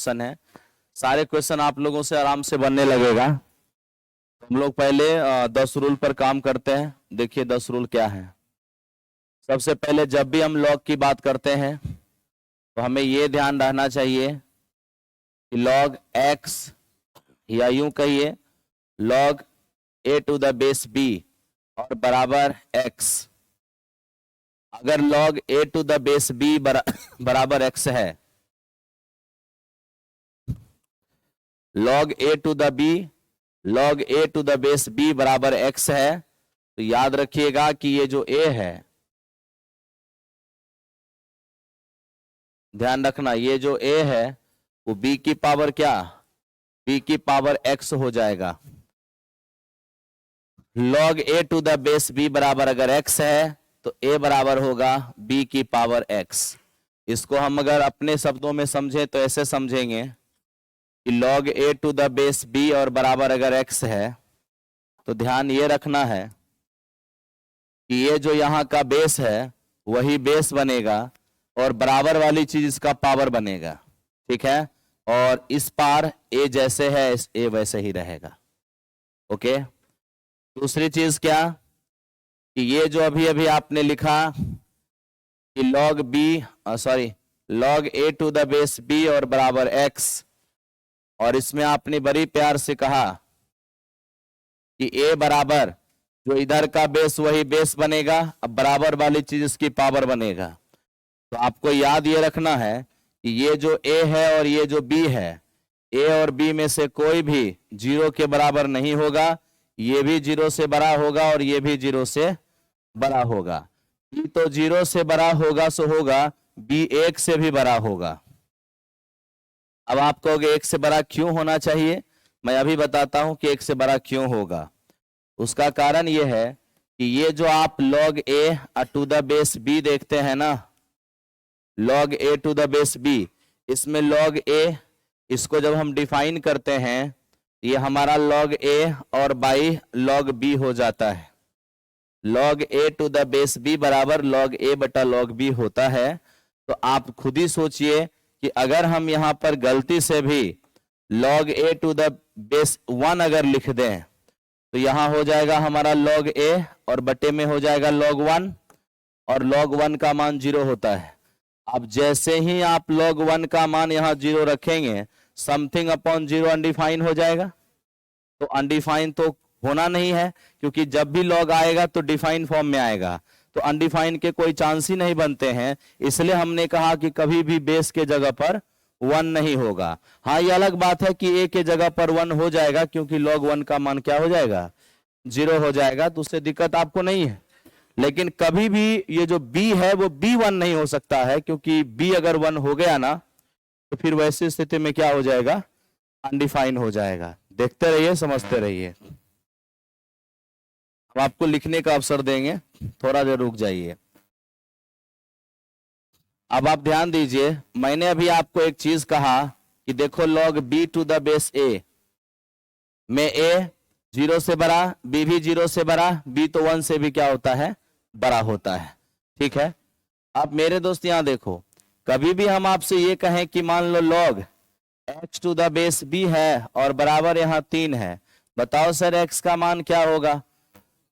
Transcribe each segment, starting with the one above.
Question है। सारे question आप लोगों से आराम से बनने लगेगा। हम लोग पहले 10 रूल पर काम करते हैं। देखिए 10 रूल क्या है। सबसे पहले जब भी हम लॉग की बात करते हैं तो हमें ये ध्यान रखना चाहिए कि लॉग x या यूं कहिए log a to the base b और बराबर x। अगर log a to the base b बराबर x है, log a to the base b बराबर x है, तो याद रखिएगा कि ये जो a है, ध्यान रखना, ये जो a है वो b की पावर क्या, b की पावर x हो जाएगा। log a to the base b बराबर अगर x है तो a बराबर होगा b की पावर x। इसको हम अगर अपने शब्दों में समझें तो ऐसे समझेंगे कि log a to the base b और बराबर अगर x है तो ध्यान ये रखना है कि ये जो यहाँ का बेस है वही बेस बनेगा और बराबर वाली चीज इसका पावर बनेगा, ठीक है। और इस पार a जैसे है a वैसे ही रहेगा, ओके। दूसरी चीज क्या कि ये जो अभी अभी आपने लिखा कि log a to the base b और बराबर x, और इसमें आपने बड़ी प्यार से कहा कि a बराबर जो इधर का बेस वही बेस बनेगा, अब बराबर वाली चीज इसकी पावर बनेगा। तो आपको याद ये रखना है कि ये जो a है और ये जो b है, a और b में से कोई भी 0 के बराबर नहीं होगा। ये भी 0 से बड़ा होगा और ये भी 0 से बड़ा होगा। b तो 0 से बड़ा होगा सो होगा, b 1 से भी बड़ा होगा। अब आप कहोगे 1 से बड़ा क्यों होना चाहिए, मैं अभी बताता हूं कि 1 से बड़ा क्यों होगा। उसका कारण यह है कि ये जो आप log a to the base b देखते हैं ना, log a to the base b, इसमें log a इसको जब हम डिफाइन करते हैं ये हमारा log a और बाई log b हो जाता है। log a to the base b बराबर log a बटा log b होता है। तो आप खुद ही सोचिए कि अगर हम यहां पर गलती से भी log a to the base 1 अगर लिख दें तो यहां हो जाएगा हमारा log a और बटे में हो जाएगा log 1, और log 1 का मान 0 होता है। अब जैसे ही आप log 1 का मान यहां 0 रखेंगे, समथिंग अपॉन 0 अनडिफाइन हो जाएगा। तो अनडिफाइन तो होना नहीं है, क्योंकि जब भी log आएगा तो डिफाइन फॉर्म में आएगा, तो अनडिफाइन के कोई चांस ही नहीं बनते हैं। इसलिए हमने कहा कि कभी भी बेस के जगह पर 1 नहीं होगा। हाँ, ये अलग बात है कि a के जगह पर 1 हो जाएगा, क्योंकि log 1 का मान क्या हो जाएगा, 0 हो जाएगा, तो उससे दिक्कत आपको नहीं है। लेकिन कभी भी ये जो b है वो b1 नहीं हो सकता है, क्योंकि b अगर 1 हो गया ना तो फिर वैसी स्थिति में क्या हो जाएगा, अनडिफाइन हो जाएगा। देखते रहिए, समझते रहिए। हम आपको लिखने का अवसर देंगे, थोड़ा देर रुक जाइए। अब आप ध्यान दीजिए, मैंने अभी आपको एक चीज कहा कि देखो log b to the base a में a 0 से बड़ा, b भी 0 से बड़ा, b तो 1 से भी क्या होता है, बड़ा होता है, ठीक है। अब मेरे दोस्त यहां देखो, कभी भी हम आपसे ये कहें कि मान लो log x to the base b है और बराबर यहां 3 है, बताओ सर x का मान क्या होगा।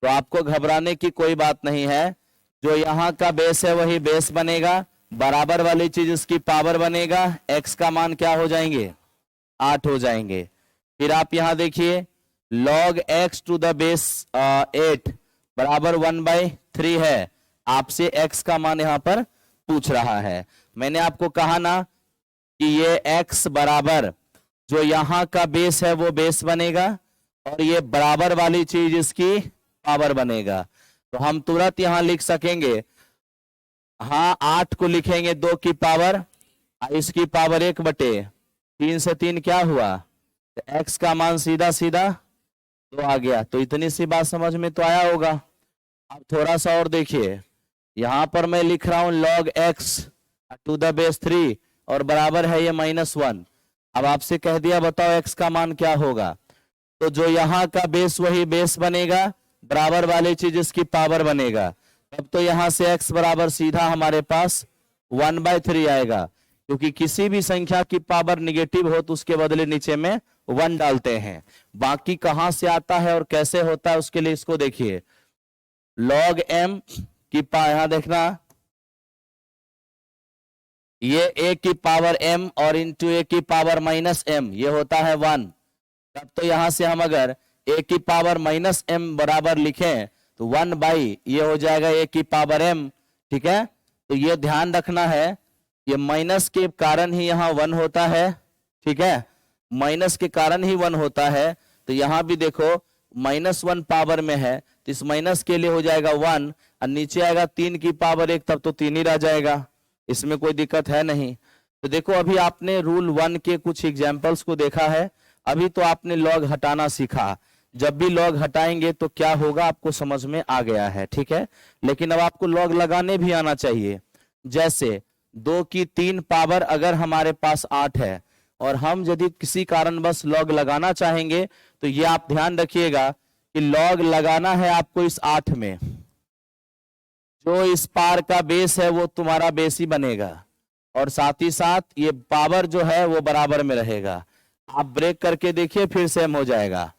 तो आपको घबराने की कोई बात नहीं है, जो यहाँ का बेस है वही बेस बनेगा, बराबर वाली चीज इसकी पावर बनेगा, x का मान क्या हो जाएंगे, 8 हो जाएंगे। फिर आप यहां देखिए log x to the base 8 बराबर 1/3 है। आपसे x का मान यहां पर पूछ रहा है। मैंने आपको कहा ना कि ये x बराबर जो यहां का बेस है वो बेस बनेगा और ये बराबर वाली चीज इसकी पावर बनेगा। तो हम तुरंत यहां लिख सकेंगे, हाँ 8 को लिखेंगे 2 की पावर, इसकी पावर 1/3 से 3 क्या हुआ, तो x का मान सीधा सीधा 2 आ गया। तो इतनी सी बात समझ में तो आया होगा। अब थोड़ा सा और देखिए, यहां पर मैं लिख रहा हूं log x to the base 3 और बराबर है ये -1। अब आपसे कह दिया बताओ x का मान क्या होगा, तो जो यहां का बेस वही बेस बनेगा, बराबर वाली चीज इसकी पावर बनेगा। तब तो यहां से x बराबर सीधा हमारे पास 1/3 आएगा। क्योंकि किसी भी संख्या की पावर निगेटिव हो तो उसके बदले नीचे में 1 डालते हैं। बाकी कहां से आता है और कैसे होता है उसके लिए इसको देखिए, log m की यहां देखना, ये a की पावर m और इंटू a की पावर माइनस m, ये होता है 1। तब तो यहां से हम अगर a की पावर माइनस m बराबर लिखें तो 1 बाई ये हो जाएगा a की पावर m। ठीक है, तो ये ध्यान रखना है, ये माइनस के कारण ही यहाँ 1 होता है। ठीक है, माइनस के कारण ही 1 होता है। तो यहां भी देखो -1 पावर में है तो इस माइनस के लिए हो जाएगा 1, और नीचे आएगा 3 की पावर 1, तब तो 3 ही रह जाएगा, इसमें कोई दिक्कत है नहीं। तो देखो अभी आपने रूल 1 के कुछ एग्जाम्पल्स को देखा है, अभी तो आपने लॉग हटाना सीखा। जब भी लॉग हटाएंगे तो क्या होगा आपको समझ में आ गया है। ठीक है, लेकिन अब आपको लॉग लगाने भी आना चाहिए। जैसे 2 की 3 पावर अगर हमारे पास 8 है और हम यदि किसी कारणवश लॉग लगाना चाहेंगे तो ये आप ध्यान रखिएगा कि लॉग लगाना है आपको इस 8 में, जो इस पार का बेस है वो तुम्हारा बेस ही बनेगा, और साथ ही साथ ये पावर जो है वो बराबर में रहेगा। आप ब्रेक करके देखिए फिर सेम हो जाएगा।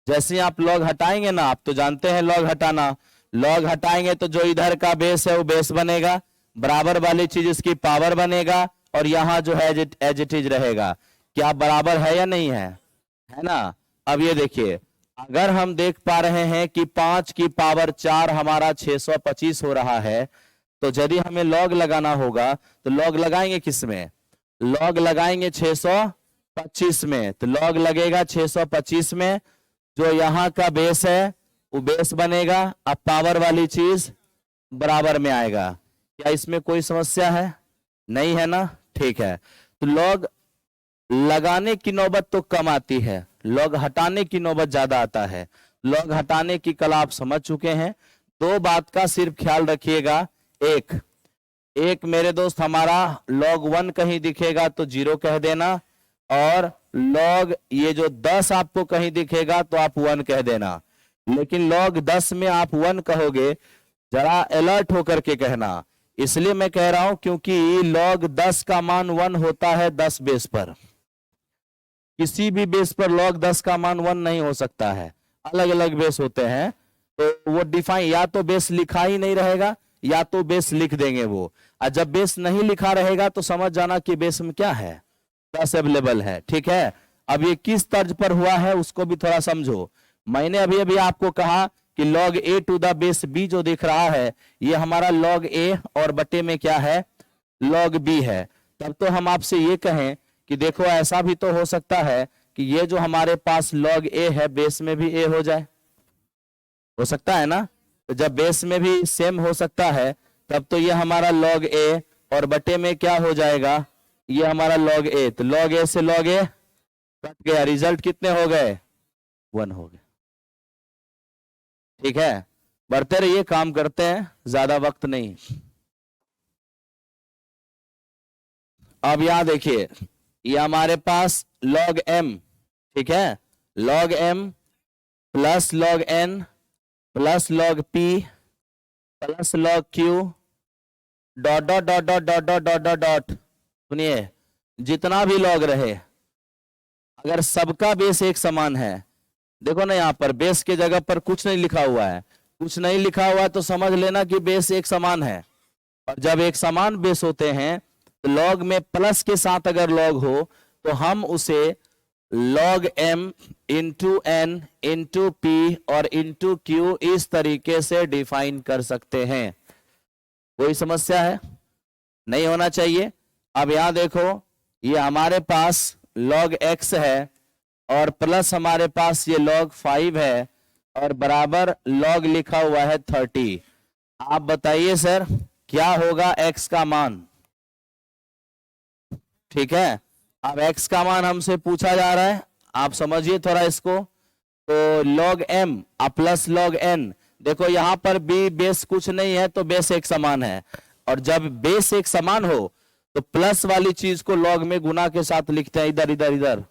जैसे ही आप लॉग हटाएंगे ना, आप तो जानते हैं लॉग हटाना, लॉग हटाएंगे तो जो इधर का बेस है वो बेस बनेगा, बराबर वाली चीज इसकी पावर बनेगा, और यहां जो है एज इट इज रहेगा। क्या बराबर है या नहीं है ना। अब ये देखिए, अगर हम देख पा रहे हैं कि 5 की पावर 4 हमारा 625 हो रहा है, तो यदि हमें लॉग लगाना होगा तो लॉग लगाएंगे किस में, लॉग लगाएंगे 625 में। तो लॉग लगेगा 625 में, जो यहाँ का बेस है वो बेस बनेगा, अब पावर वाली चीज बराबर में आएगा। क्या इसमें कोई समस्या है? नहीं है ना। ठीक है, तो लॉग लगाने की नौबत तो कम आती है, लॉग हटाने की नौबत ज्यादा आता है। लॉग हटाने की कला आप समझ चुके हैं। 2 बात का सिर्फ ख्याल रखिएगा। एक मेरे दोस्त हमारा log 1 कहीं दिखेगा तो 0 कह देना, और log ये जो 10 आपको कहीं दिखेगा तो आप 1 कह देना। लेकिन log 10 में आप 1 कहोगे, जरा अलर्ट होकर के कहना। इसलिए मैं कह रहा हूं क्योंकि log 10 का मान 1 होता है 10 बेस पर, किसी भी बेस पर log 10 का मान 1 नहीं हो सकता है, अलग अलग बेस होते हैं। तो वो डिफाइन, या तो बेस लिखा ही नहीं रहेगा या तो बेस लिख देंगे वो, और जब बेस नहीं लिखा रहेगा तो समझ जाना कि बेस में क्या है, 10 अवेलेबल है। ठीक है, अब ये किस तर्ज पर हुआ है उसको भी थोड़ा समझो। मैंने अभी अभी आपको कहा कि log a to the base b जो दिख रहा है ये हमारा log a और बटे में क्या है, log b है। तब तो हम आपसे ये कहें कि देखो ऐसा भी तो हो सकता है कि ये जो हमारे पास log a है बेस में भी a हो जाए, हो सकता है ना। तो जब बेस में भी सेम हो सकता है तब तो ये हमारा log a और बटे में क्या हो जाएगा, ये हमारा log a। तो log a से log a कट गया, रिजल्ट कितने हो गए, 1 हो गए। ठीक है, बढ़ते रहिए, काम करते हैं, ज्यादा वक्त नहीं। अब यहां देखिए, ये हमारे पास log m, ठीक है, log m plus log n plus log p plus log q dot dot dot dot dot dot dot dot dot. सुनिए, जितना भी log रहे अगर सबका बेस एक समान है, देखो ना यहाँ पर बेस के जगह पर कुछ नहीं लिखा हुआ है, कुछ नहीं लिखा हुआ है तो समझ लेना कि बेस एक समान है। और जब एक समान बेस होते हैं तो log में प्लस के साथ अगर log हो तो हम उसे log m into n into p और इंटू q इस तरीके से डिफाइन कर सकते हैं। कोई समस्या है? नहीं होना चाहिए। अब यहां देखो, ये हमारे पास log x है और प्लस हमारे पास ये log 5 है और बराबर log लिखा हुआ है 30। आप बताइए सर क्या होगा x का मान। ठीक है, अब x का मान हमसे पूछा जा रहा है, आप समझिए थोड़ा इसको। तो log m plus log n, देखो यहां पर भी बेस कुछ नहीं है तो बेस एक समान है, और जब बेस एक समान हो तो प्लस वाली चीज को log में गुना के साथ लिखते हैं, इधर इधर इधर।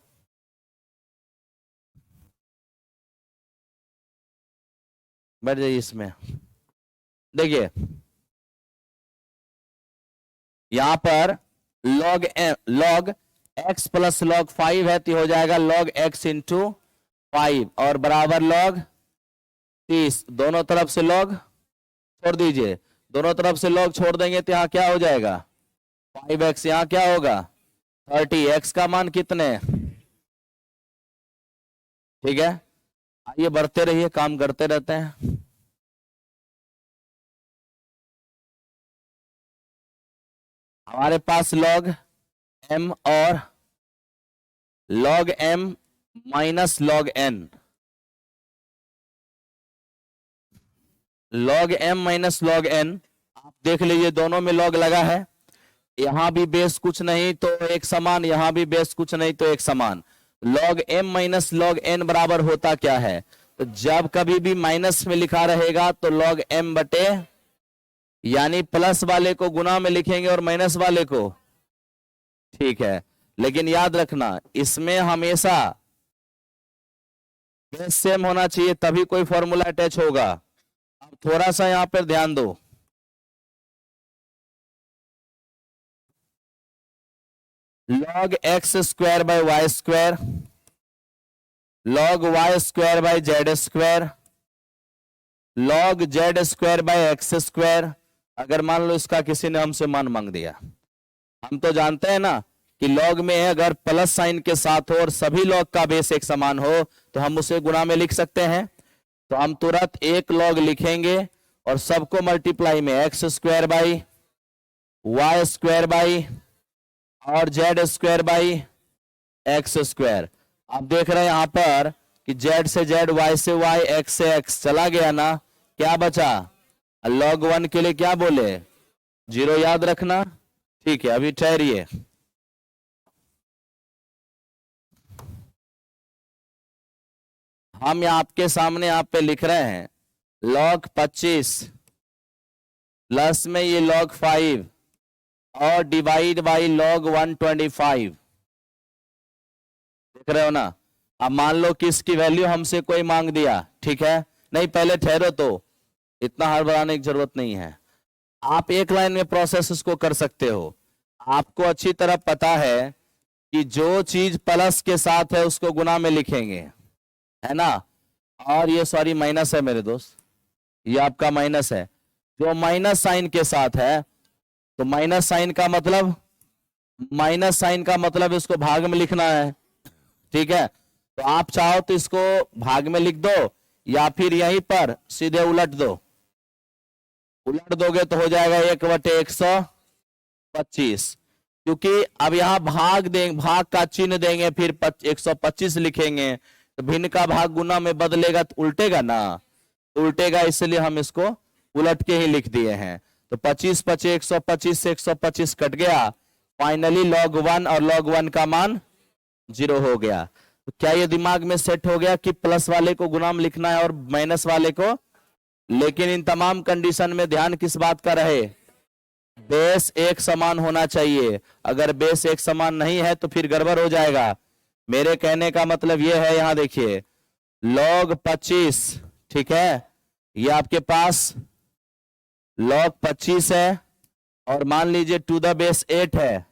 बैठ जाइए इसमें। देखिए यहां पर लॉग x प्लस log 5 है तो हो जाएगा log x इंटू 5 और बराबर log 30। दोनों तरफ से log छोड़ दीजिए, दोनों तरफ से log छोड़ देंगे तो यहाँ क्या हो जाएगा 5x, यहाँ क्या होगा 30। x का मान कितने, ठीक है। आइए बढ़ते रहिए, काम करते रहते हैं। हमारे पास log m और log m minus log n, log m minus log n, आप देख लीजिए दोनों में log लगा है। यहां भी बेस कुछ नहीं तो एक समान, यहां भी बेस कुछ नहीं तो एक समान। log m minus log n बराबर होता क्या है, तो जब कभी भी माइनस में लिखा रहेगा तो log m बटे, यानी प्लस वाले को गुना में लिखेंगे और माइनस वाले को, ठीक है। लेकिन याद रखना इसमें हमेशा बेस सेम होना चाहिए तभी कोई फॉर्मूला अटैच होगा। अब थोड़ा सा यहां पर ध्यान दो, log x square by Y square, log y square by Z square, log z square by X square. अगर मान लो इसका किसी ने हमसे मान मांग दिया, हम तो जानते हैं ना कि log में अगर प्लस साइन के साथ हो और सभी log का बेस एक समान हो तो हम उसे गुणा में लिख सकते हैं। तो हम तुरंत एक log लिखेंगे और सबको मल्टीप्लाई में x square by Y square by और Z square by x square. आप देख रहे हैं यहां पर कि जेड से जेड, वाई से वाई, एक्स से एक्स चला गया ना, क्या बचा log 1 के लिए क्या बोले 0, याद रखना, ठीक है। अभी ठहरिए, हम आपके सामने आप पे लिख रहे हैं log 25 प्लस में ये log 5 और डिवाइड बाई log 125, देख रहे हो ना। अब मान लो कि इसकी वैल्यू हमसे कोई मांग दिया, ठीक है, नहीं पहले ठहरो, तो इतना हड़बड़ाने की जरूरत नहीं है। आप एक लाइन में प्रोसेस इसको कर सकते हो। आपको अच्छी तरह पता है कि जो चीज प्लस के साथ है उसको गुना में लिखेंगे, है ना। और ये सॉरी माइनस है मेरे दोस्त, ये आपका माइनस है। जो माइनस साइन के साथ है तो माइनस साइन का मतलब इसको भाग में लिखना है, ठीक है। तो आप चाहो तो इसको भाग में लिख दो या फिर यहीं पर सीधे उलट दो, उलट दोगे तो हो जाएगा 1/125, क्योंकि अब यहां भाग का चिन्ह देंगे फिर 125 लिखेंगे तो भिन्न का भाग गुना में बदलेगा तो उल्टेगा ना, तो उल्टेगा, इसलिए हम इसको उलट के ही लिख दिए हैं। तो 25 25 125 से 125 कट गया, फाइनली log 1 और log 1 का मान 0 हो गया। तो क्या ये दिमाग में सेट हो गया कि प्लस वाले को गुना में लिखना है और माइनस वाले को। लेकिन इन तमाम कंडीशन में ध्यान किस बात का रहे, बेस एक समान होना चाहिए। अगर बेस एक समान नहीं है तो फिर गड़बड़ हो जाएगा। मेरे कहने का मतलब यह है, यहां देखिए log 25, ठीक है, ये आपके पास log 25 है और मान लीजिए टू द बेस 8 है,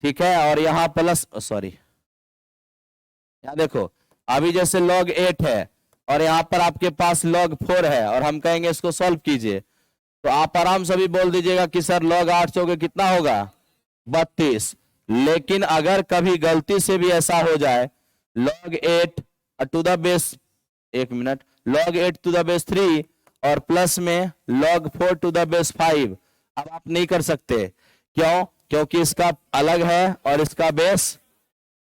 ठीक है, और यहां प्लस, सॉरी यहां देखो अभी जैसे log 8 है और यहां पर आपके पास log 4 है और हम कहेंगे इसको सॉल्व कीजिए, तो आप आराम से भी बोल दीजिएगा कि सर log 8 से कितना होगा 32। लेकिन अगर कभी गलती से भी ऐसा हो जाए log 8 टू द बेस, एक minute, log 8 to the base 3 और प्लस में log 4 टू द बेस 5, अब आप नहीं कर सकते। क्यों? क्योंकि इसका अलग है और इसका बेस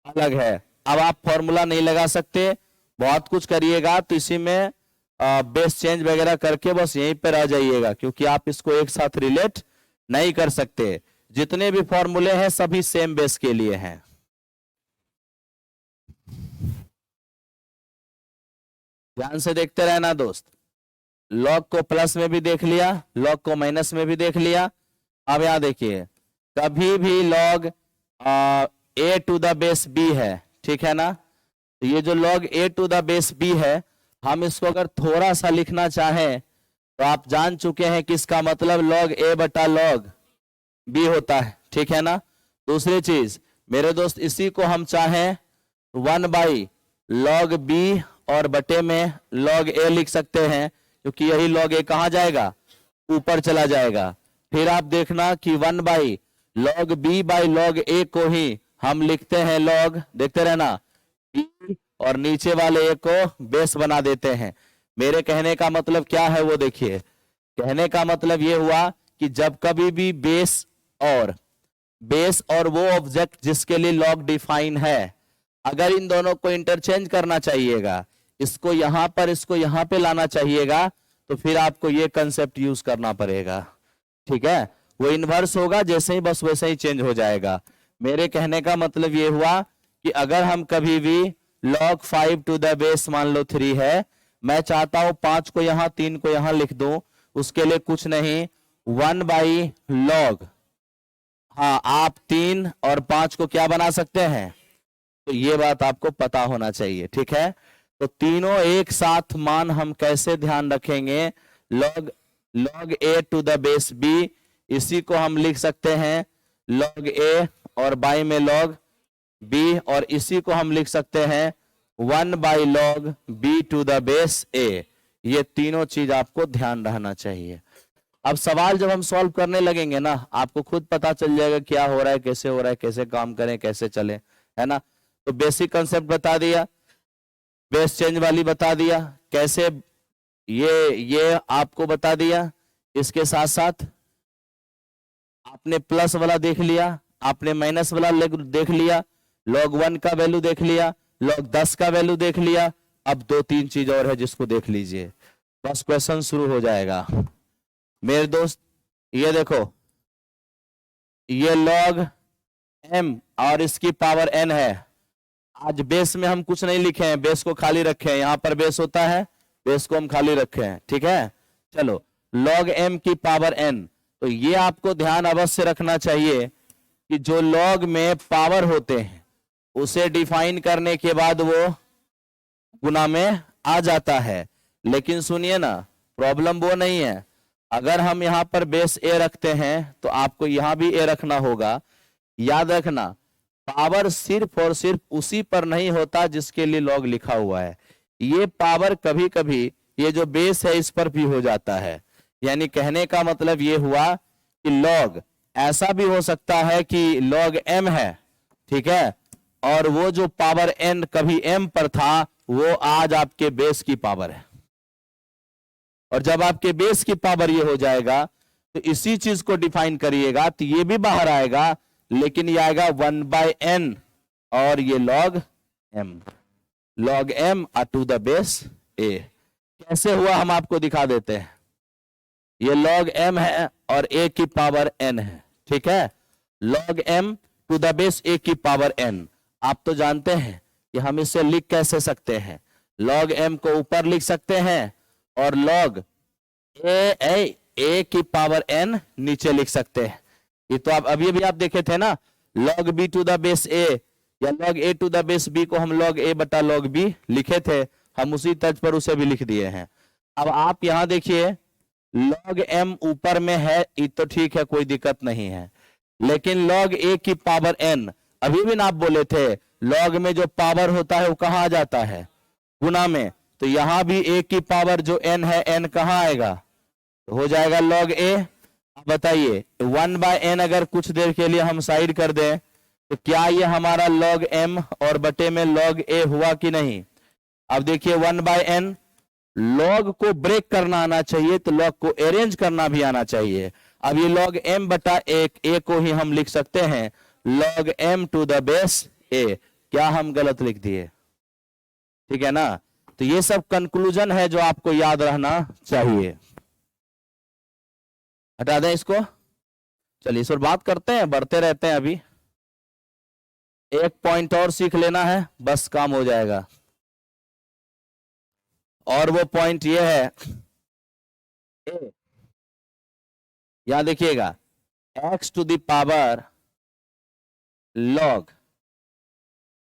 अलग है। अब आप फॉर्मूला नहीं लगा सकते, बहुत कुछ करिएगा तो इसी में बेस चेंज वगैरह करके बस यहीं पे रह जाइएगा, क्योंकि आप इसको एक साथ रिलेट नहीं कर सकते। जितने भी फॉर्मूले हैं सभी सेम बेस के लिए हैं। ध्यान से देखते रहना दोस्त। log को प्लस में भी देख लिया, log को माइनस में भी देख लिया। अब यहां देखिए कभी भी log a to the base b है, ठीक है ना। तो ये जो log a to the base b है, हम इसको अगर थोड़ा सा लिखना चाहें तो आप जान चुके हैं कि इसका मतलब log a बटा log b होता है, ठीक है ना। दूसरी चीज मेरे दोस्त, इसी को हम चाहें 1/log b और बटे में log a लिख सकते हैं, क्योंकि यही log a कहां जाएगा, ऊपर चला जाएगा। फिर आप देखना कि 1/log b/log a को ही हम लिखते हैं log, देखते रहना, b और नीचे वाले a को बेस बना देते हैं। मेरे कहने का मतलब क्या है वो देखिए, कहने का मतलब ये हुआ कि जब कभी भी बेस और वो ऑब्जेक्ट जिसके लिए log डिफाइन है, अगर इन दोनों को इंटरचेंज करना चाहिएगा, इसको यहां पर इसको यहां पे लाना चाहिएगा, तो फिर आपको ये कंसेप्ट यूज करना पड़ेगा। ठीक है, वो इन्वर्स होगा, जैसे ही बस वैसे ही चेंज हो जाएगा। मेरे कहने का मतलब ये हुआ कि अगर हम कभी भी log 5 टू द बेस मान लो 3 है, मैं चाहता हूं 5 को यहां 3 को यहां लिख दूं, उसके लिए कुछ नहीं, 1/log, हाँ आप 3 और 5 को क्या बना सकते हैं, तो ये बात आपको पता होना चाहिए। ठीक है, तो तीनों एक साथ मान हम कैसे ध्यान रखेंगे, log a to the base b, इसी को हम लिख सकते हैं log a और बाई में log b, और इसी को हम लिख सकते हैं 1/log b to the base a। ये तीनों चीज आपको ध्यान रहना चाहिए। अब सवाल जब हम सॉल्व करने लगेंगे ना, आपको खुद पता चल जाएगा क्या हो रहा है, कैसे हो रहा है, कैसे काम करें, कैसे चले, है ना। तो बेसिक कंसेप्ट बता दिया, बेस चेंज वाली बता दिया, कैसे ये आपको बता दिया। इसके साथ साथ आपने प्लस वाला देख लिया, आपने माइनस वाला देख लिया, log 1 का वैल्यू देख लिया, log 10 का वैल्यू देख लिया। अब 2-3 चीज और है जिसको देख लीजिए, बस क्वेश्चन शुरू हो जाएगा। मेरे दोस्त ये देखो, ये log m और इसकी पावर n है। आज बेस में हम कुछ नहीं लिखे हैं, बेस को खाली रखे हैं, यहां पर बेस होता है, बेस को हम खाली रखे हैं। ठीक है, चलो log m की पावर n, तो ये आपको ध्यान अवश्य रखना चाहिए कि जो log में पावर होते हैं उसे डिफाइन करने के बाद वो गुना में आ जाता है। लेकिन सुनिए ना, प्रॉब्लम वो नहीं है, अगर हम यहां पर बेस a रखते हैं तो आपको यहां भी a रखना होगा। याद रखना, पावर सिर्फ और सिर्फ उसी पर नहीं होता जिसके लिए log लिखा हुआ है, ये पावर कभी कभी ये जो बेस है इस पर भी हो जाता है। यानी कहने का मतलब ये हुआ कि log ऐसा भी हो सकता है कि log m है, ठीक है, और वो जो पावर n कभी m पर था वो आज आपके बेस की पावर है, और जब आपके बेस की पावर ये हो जाएगा तो इसी चीज को डिफाइन करिएगा तो ये भी बाहर आएगा, लेकिन ये आएगा 1/n और ये log m to the base a। कैसे हुआ हम आपको दिखा देते हैं। ये log m है और a की पावर n है। ठीक है, log m to the base a की पावर n। आप तो जानते हैं कि हम इसे लिख कैसे सकते हैं, log m को ऊपर लिख सकते हैं और log a की पावर n नीचे लिख सकते हैं। ये तो आप अभी भी आप देखे थे ना, log b to the base a या log a to the base b को हम log a बटा log b लिखे थे, हम उसी तर्ज पर उसे भी लिख दिए हैं। अब आप यहां देखिए, log m ऊपर में है, ये तो ठीक है, कोई दिक्कत नहीं है, लेकिन log a की पावर n, अभी भी ना आप बोले थे log में जो पावर होता है वो कहां आ जाता है, गुना में, तो यहां भी a की पावर जो n है, n कहां आएगा, तो हो जाएगा log a। अब बताइए 1/n अगर कुछ देर के लिए हम साइड कर दें तो क्या ये हमारा log m और बटे में log a हुआ कि नहीं। अब देखिए 1/n, log को ब्रेक करना आना चाहिए तो log को अरेंज करना भी आना चाहिए। अब ये log m बटा a को ही हम लिख सकते हैं log m to the base a। क्या हम गलत लिख दिए, ठीक है ना। तो ये सब कंक्लूजन है जो आपको याद रहना चाहिए। हटा दें इसको, चलिए इस पर बात करते हैं, बढ़ते रहते हैं। अभी एक पॉइंट और सीख लेना है, बस काम हो जाएगा। और वो पॉइंट ये है, यहां देखिएगा, x to the power log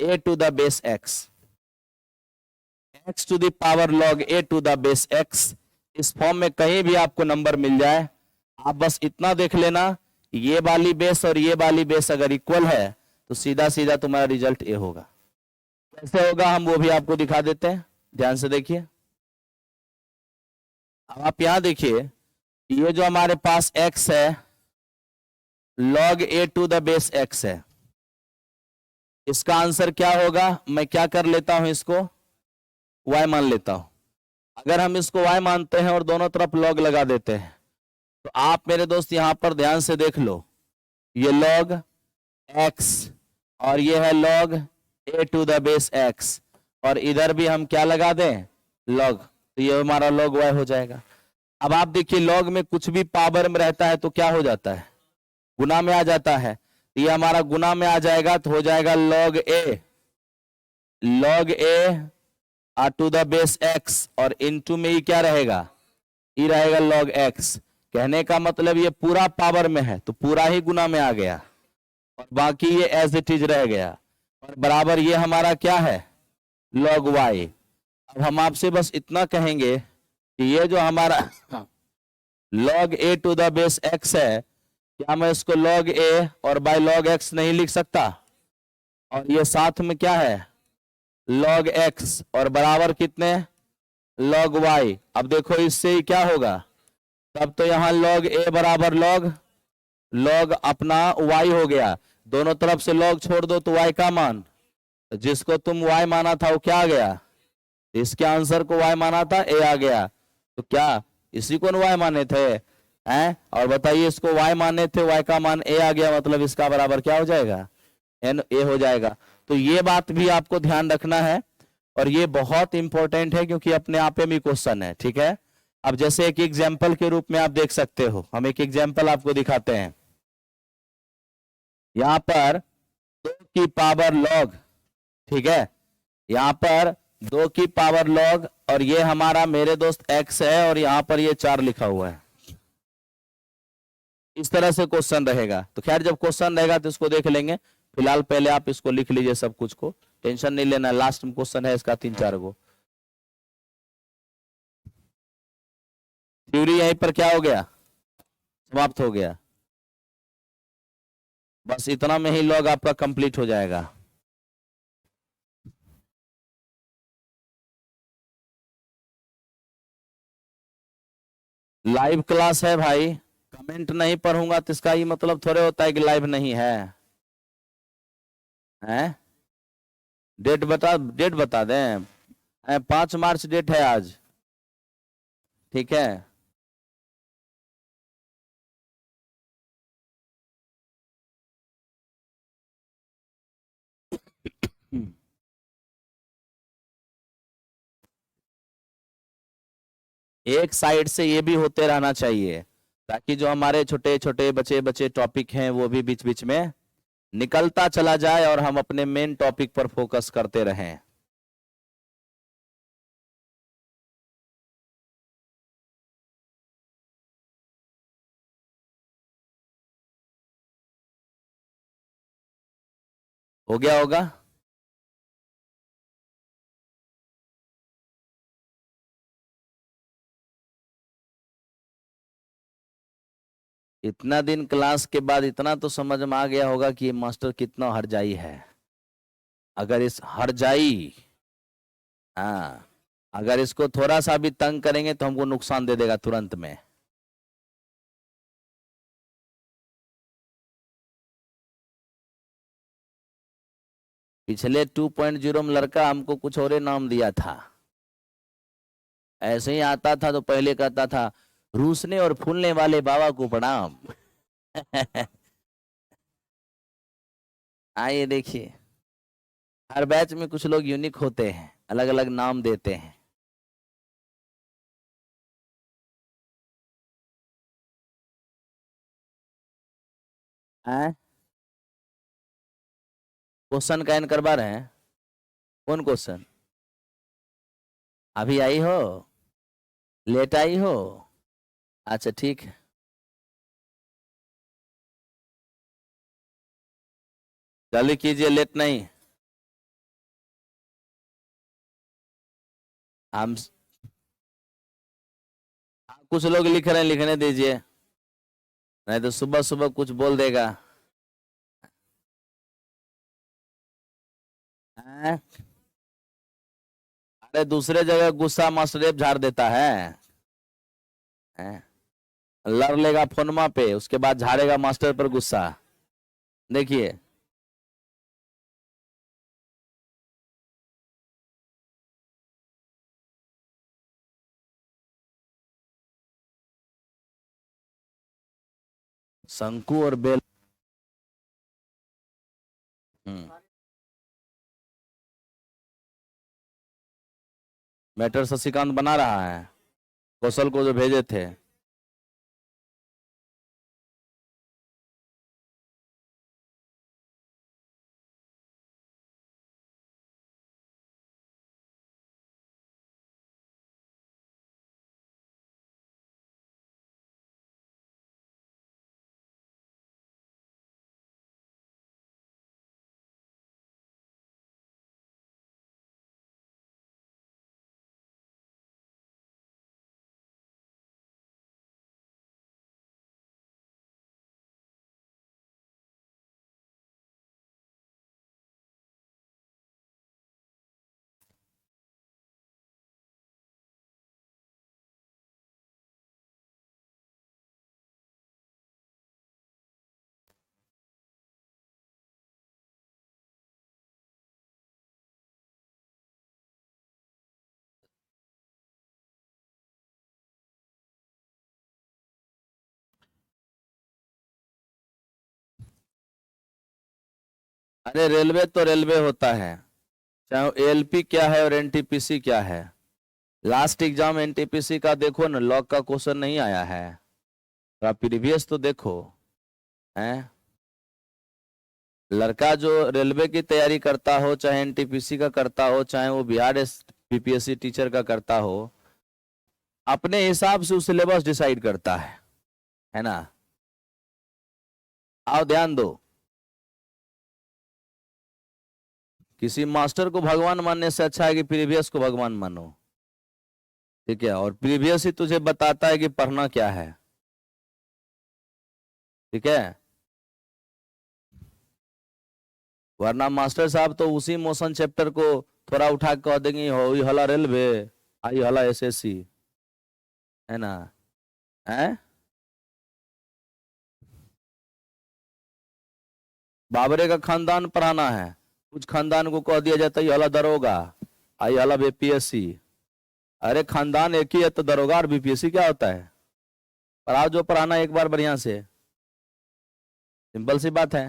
a to the base x, x to the power log a to the base x। इस फॉर्म में कहीं भी आपको नंबर मिल जाए, आप बस इतना देख लेना ये वाली बेस और ये वाली बेस अगर इक्वल है तो सीधा सीधा तुम्हारा रिजल्ट ए होगा। कैसे होगा हम वो भी आपको दिखा देते हैं, ध्यान से देखिए। अब आप यहां देखिए, ये जो हमारे पास x है log a to the base x है, इसका आंसर क्या होगा? मैं क्या कर लेता हूं, इसको y मान लेता हूं। अगर हम इसको y मानते हैं और दोनों तरफ log लगा देते हैं तो आप मेरे दोस्त यहां पर ध्यान से देख लो, ये log x और ये है log a to the base x, और इधर भी हम क्या लगा दें, log, तो ये हमारा log y हो जाएगा। अब आप देखिए log में कुछ भी पावर में रहता है तो क्या हो जाता है, गुना में आ जाता है। तो ये हमारा गुना में आ जाएगा तो हो जाएगा log a to the base x, और इनटू में ही क्या रहेगा, ई रहेगा log x। कहने का मतलब ये पूरा पावर में है तो पूरा ही गुना में आ गया, और बाकी ये एज इट इज रह गया, और बराबर ये हमारा क्या है, log y। अब हम आपसे बस इतना कहेंगे कि ये जो हमारा log a to the base x है, क्या मैं इसको log a और बाय log x नहीं लिख सकता? और ये साथ में क्या है, log x, और बराबर कितने, log y। अब देखो इससे ही क्या होगा, तब तो यहां log a बराबर log अपना y हो गया, दोनों तरफ से log छोड़ दो तो y का मान, जिसको तुम y माना था वो क्या आ गया, इसके आंसर को y माना था a आ गया। तो क्या इसी को y माने थे हैं, और बताइए इसको y माने थे, y का मान a आ गया, मतलब इसका बराबर क्या हो जाएगा, n a हो जाएगा। तो ये बात भी आपको ध्यान रखना है, और ये बहुत इंपॉर्टेंट है क्योंकि अपने आप में क्वेश्चन है, ठीक है। अब जैसे एक एग्जाम्पल के रूप में आप देख सकते हो, हम एक एग्जाम्पल आपको दिखाते हैं। यहां पर 2 की पावर log, ठीक है, यहां पर 2 की पावर log, और ये हमारा मेरे दोस्त x है, और यहां पर ये 4 लिखा हुआ है। इस तरह से क्वेश्चन रहेगा। तो खैर जब क्वेश्चन रहेगा तो इसको देख लेंगे, फिलहाल पहले आप इसको लिख लीजिए सब कुछ को, टेंशन नहीं लेना, लास्ट में क्वेश्चन है इसका 3-4 गो। थ्योरी यहीं पर क्या हो गया, समाप्त हो गया। बस इतना में ही लॉग आपका कंप्लीट हो जाएगा। लाइव क्लास है भाई, कमेंट नहीं पढ़ूंगा तो इसका ये मतलब थोड़े होता है कि लाइव नहीं है, हैं? डेट बता दें, 5 मार्च डेट है आज, ठीक है। एक साइड से ये भी होते रहना चाहिए ताकि जो हमारे छोटे छोटे बचे बचे टॉपिक हैं वो भी बीच बीच में निकलता चला जाए और हम अपने मेन टॉपिक पर फोकस करते रहें। हो गया होगा। इतना दिन क्लास के बाद इतना तो समझ में आ गया होगा कि ये मास्टर कितना हरजाई है। अगर इस हरजाई, हाँ, अगर इसको थोड़ा सा भी तंग करेंगे तो हमको नुकसान दे देगा तुरंत में। पिछले 2.0 में लड़का हमको कुछ और ही नाम दिया था, ऐसे ही आता था तो पहले कहता था रूसने और फूलने वाले बाबा को प्रणाम। आइए देखिए, हर बैच में कुछ लोग यूनिक होते हैं, अलग अलग नाम देते हैं। क्वेश्चन का एन करवा रहे हैं, कौन क्वेश्चन? अभी आई हो, लेट आई हो, अच्छा ठीक है। जल्दी कीजिए, लेट नहीं। हम कुछ लोग लिख रहे हैं, लिखने दीजिए। नहीं तो सुबह सुबह कुछ बोल देगा। हैं? अरे दूसरे जगह गुस्सा मशरेब झाड़ देता है। हैं? लड़ लेगा फोनमा पे, उसके बाद झाड़ेगा मास्टर पर गुस्सा। देखिए, शंकु और बेल। हम्म। मैटर शशिकांत बना रहा है, कौशल को जो भेजे थे। अरे रेलवे तो रेलवे होता है, चाहे वो एलपी क्या है और एनटीपीसी क्या है। लास्ट एग्जाम एनटीपीसी का देखो ना, लॉग का क्वेश्चन नहीं आया है, तो आप प्रीवियस तो देखो। हैं? लड़का जो रेलवे की तैयारी करता हो, चाहे एनटीपीसी का करता हो, चाहे वो बिहार बीपीएससी टीचर का करता हो, अपने हिसाब से सिलेबस डिसाइड करता है ना। आओ ध्यान दो, किसी मास्टर को भगवान मानने से अच्छा है कि प्रीवियस को भगवान मानो। ठीक है, और प्रीवियस ही तुझे बताता है कि पढ़ना क्या है। ठीक है, वरना मास्टर साहब तो उसी मोशन चैप्टर को थोड़ा उठा के कह देंगे, हो ई हला रेलवे, आई हला एसएससी, है ना। है? बाबरे का खानदान पढ़ाना है, कुछ खानदान को कह दिया जाता है ये हला दरोगा, आई हला बीपीएससी। अरे खानदान एक ही है तो दरोगा और बीपीएससी क्या होता है। पढ़ाओ जो पढ़ाना एक बार बढ़िया से, सिंपल सी बात है।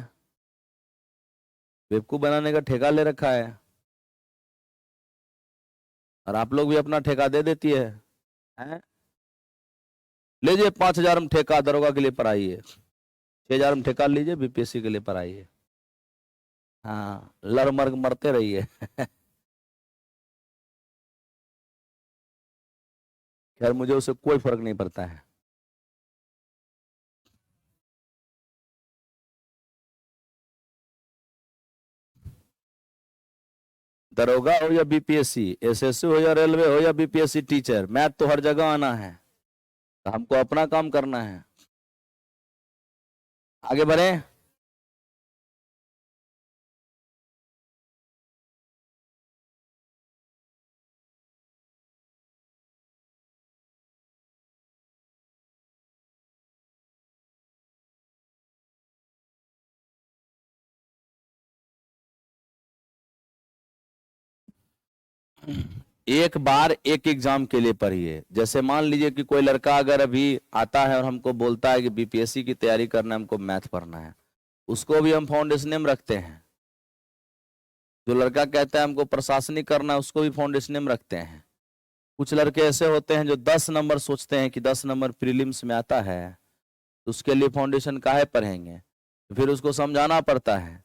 बेवकूफ बनाने का ठेका ले रखा है, और आप लोग भी अपना ठेका दे देती है? लीजिए 5,000 में ठेका दरोगा के लिए पढ़ाइए, 6,000 में ठेका लीजिए बीपीएससी के लिए पढ़ाइए। हाँ, लड़ मर मरते रहिए। खैर मुझे उससे कोई फर्क नहीं पड़ता है। दरोगा हो या बीपीएससी, एसएससी हो या रेलवे हो या बीपीएससी टीचर, मैथ तो हर जगह आना है, तो हमको अपना काम करना है। आगे बढ़े। एक बार एक एग्जाम के लिए पढ़िए। जैसे मान लीजिए कि कोई लड़का अगर अभी आता है और हमको बोलता है कि बीपीएससी की तैयारी करना है, हमको मैथ पढ़ना है, उसको भी हम फाउंडेशन में रखते हैं। जो लड़का कहता है हमको प्रशासनिक करना है, उसको भी फाउंडेशन में रखते हैं। कुछ लड़के ऐसे होते हैं जो 10 नंबर सोचते हैं कि 10 नंबर प्रीलिम्स में आता है, तो उसके लिए फाउंडेशन काहे पढ़ेंगे। फिर उसको समझाना पड़ता है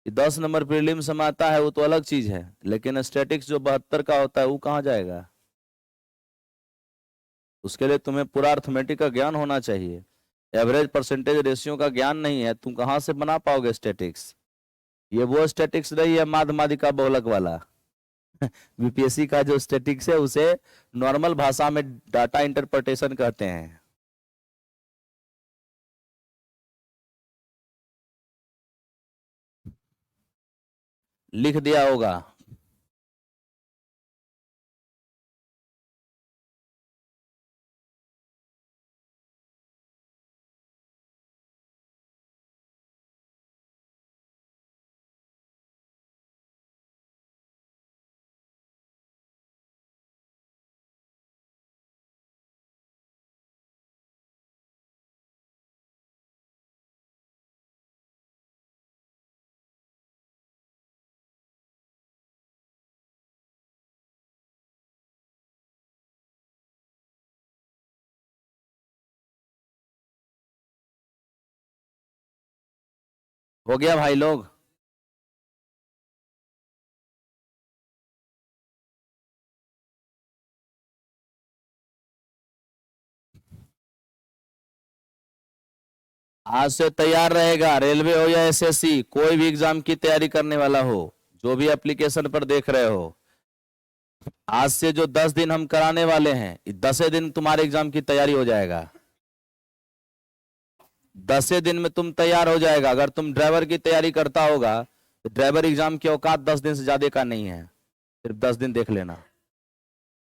कि 10 नंबर प्रीलिम्स में आता है वो तो अलग चीज है, लेकिन स्टैटिक्स जो 72 का होता है वो कहाँ जाएगा। उसके लिए तुम्हें पूरा अर्थमेटिक का ज्ञान होना चाहिए। एवरेज परसेंटेज रेशियो का ज्ञान नहीं है, तुम कहाँ से बना पाओगे स्टैटिक्स। ये वो स्टैटिक्स नहीं है माध्यमादिका बहुलक वाला। बीपीएससी का जो स्टैटिक्स है उसे नॉर्मल भाषा में डाटा इंटरप्रिटेशन कहते हैं। लिख दिया होगा। हो गया भाई लोग? आज से तैयार रहेगा, रेलवे हो या एसएससी, कोई भी एग्जाम की तैयारी करने वाला हो, जो भी एप्लीकेशन पर देख रहे हो, आज से जो 10 दिन हम कराने वाले हैं, 10 दिन तुम्हारे एग्जाम की तैयारी हो जाएगा। 10 दिन में तुम तैयार हो जाएगा। अगर तुम ड्राइवर की तैयारी करता होगा तो ड्राइवर एग्जाम की औकात 10 दिन से ज्यादा का नहीं है, सिर्फ 10 दिन देख लेना,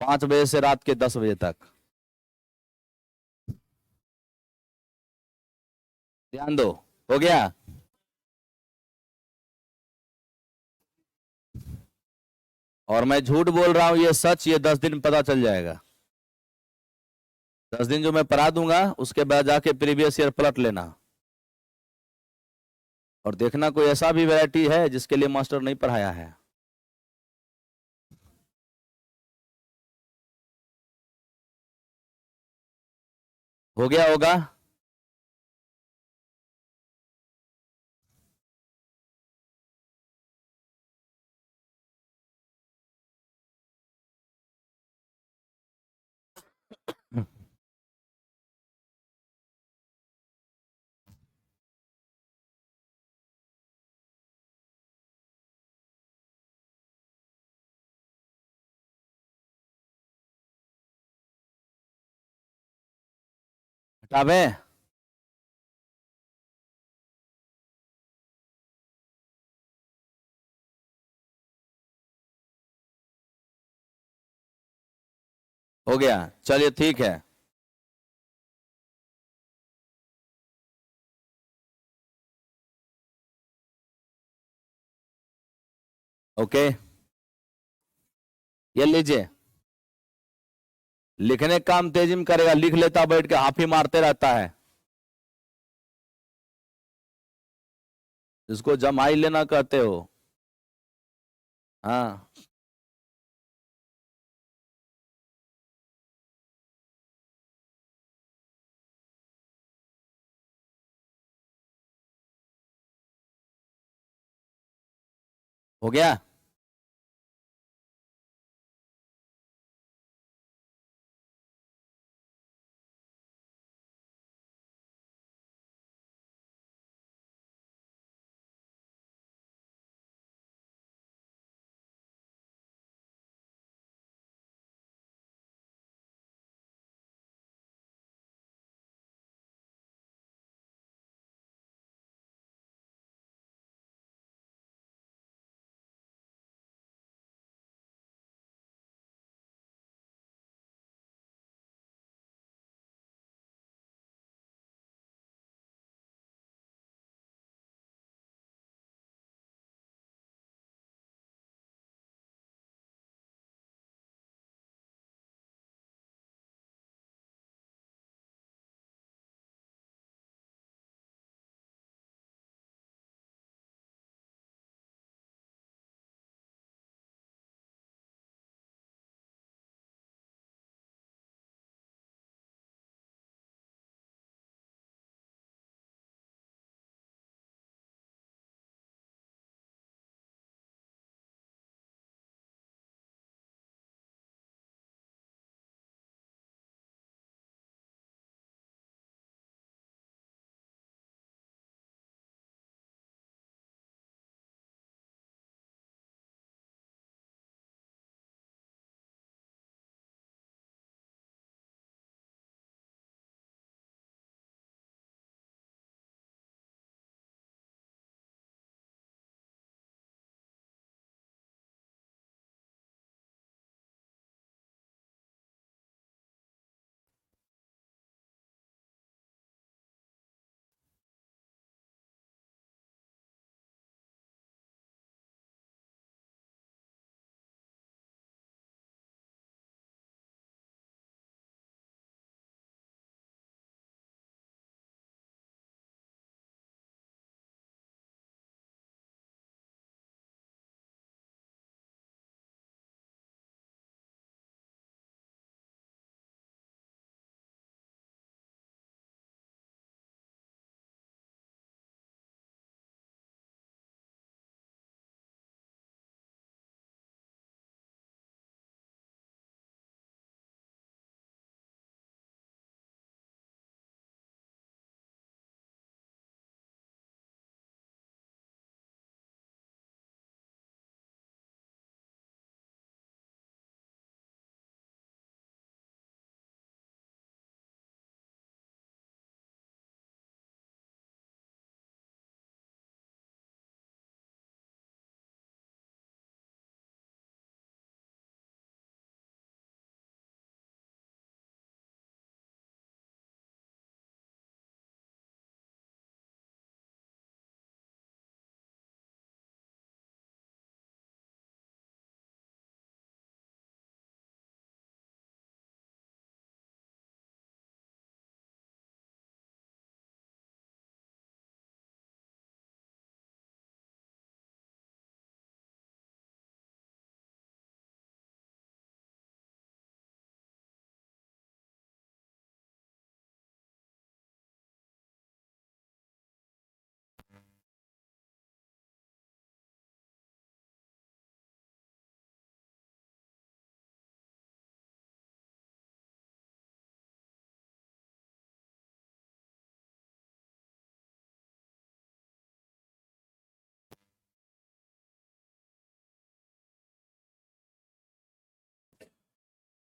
5 बजे से रात के 10 बजे तक। ध्यान दो। हो गया? और मैं झूठ बोल रहा हूं, ये सच, ये 10 दिन में पता चल जाएगा। 10 दिन जो मैं पढ़ा दूंगा उसके बाद जाके प्रीवियस ईयर पलट लेना, और देखना कोई ऐसा भी वैरायटी है जिसके लिए मास्टर नहीं पढ़ाया है। हो गया होगा? हटावे? हो गया, चलिए ठीक है। ओके, ये लीजिए। लिखने का काम तेजी में करेगा, लिख लेता बैठ के हाफी मारते रहता है, जिसको जमाई लेना कहते हो। हाँ। हो गया?